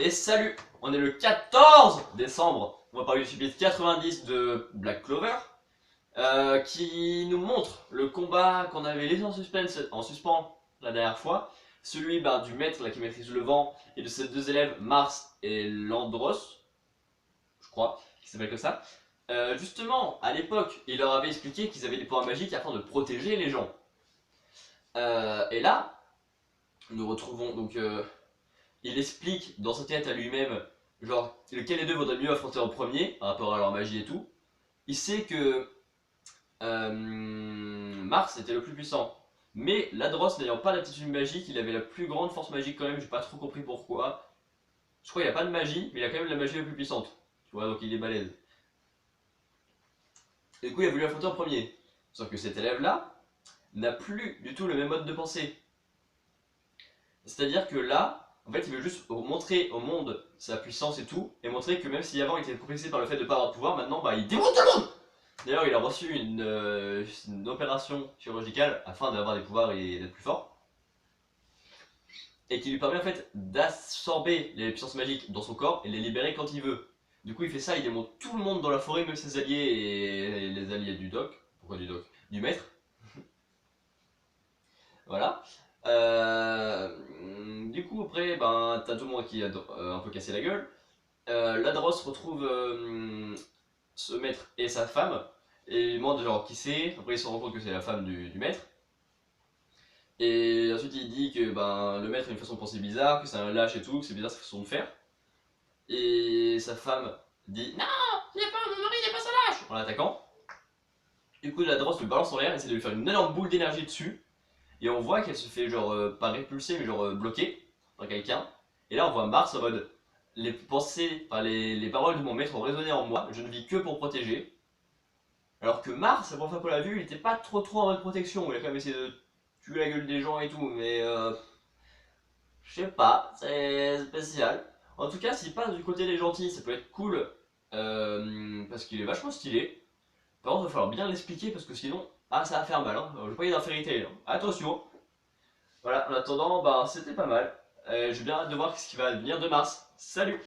Et salut, on est le 14 décembre, on va parler du chapitre 90 de Black Clover, qui nous montre le combat qu'on avait laissé en suspens la dernière fois, celui du maître là, qui maîtrise le vent, et de ses deux élèves, Mars et Landros, je crois, qui s'appelle comme ça. Justement, à l'époque, il leur avait expliqué qu'ils avaient des pouvoirs magiques afin de protéger les gens. Et là, nous retrouvons donc... il explique dans sa tête à lui-même, genre, lequel des deux vaudrait mieux affronter en premier, par rapport à leur magie et tout. Il sait que Mars était le plus puissant. Mais Ladros n'ayant pas l'aptitude magique, il avait la plus grande force magique quand même, j'ai pas trop compris pourquoi. Je crois qu'il a pas de magie, mais il a quand même la magie la plus puissante. Tu vois, donc il est balèze. Et du coup, il a voulu affronter en premier. Sauf que cet élève-là n'a plus du tout le même mode de pensée. C'est-à-dire que là, en fait, il veut juste montrer au monde sa puissance et tout, et montrer que même si avant il était complexé par le fait de ne pas avoir de pouvoir, maintenant il démonte tout le monde. D'ailleurs, il a reçu une opération chirurgicale afin d'avoir des pouvoirs et d'être plus fort, et qui lui permet en fait d'absorber les puissances magiques dans son corps et les libérer quand il veut. Du coup, il fait ça, il démonte tout le monde dans la forêt, même ses alliés et les alliés du doc. Pourquoi du doc? Du maître. Voilà. Du coup, après, t'as tout le monde qui a un peu cassé la gueule. Ladros retrouve ce maître et sa femme, et il demande genre qui c'est. Après, il se rend compte que c'est la femme du maître. Et ensuite, il dit que le maître a une façon de penser bizarre, que c'est un lâche et tout, que c'est bizarre sa façon de faire. Et sa femme dit non, mon mari n'est pas un lâche en l'attaquant. Du coup, Ladros le balance en l'air, essaie de lui faire une énorme boule d'énergie dessus. Et on voit qu'elle se fait genre pas répulser mais genre bloquer par quelqu'un. Et là on voit Mars en mode les pensées, enfin les paroles de mon maître ont résonné en moi, je ne vis que pour protéger. Alors que Mars, la première fois qu'on l'a vu, il était pas trop en mode protection, il a quand même essayé de tuer la gueule des gens et tout, mais je sais pas, c'est spécial. En tout cas, s'il passe du côté des gentils, ça peut être cool, parce qu'il est vachement stylé. Par contre, il va falloir bien l'expliquer parce que sinon, ça va faire mal. Hein. Je vais pas y dans Fairy Tail. Hein. Attention. Voilà, en attendant, c'était pas mal. J'ai bien hâte de voir ce qui va venir de Mars. Salut!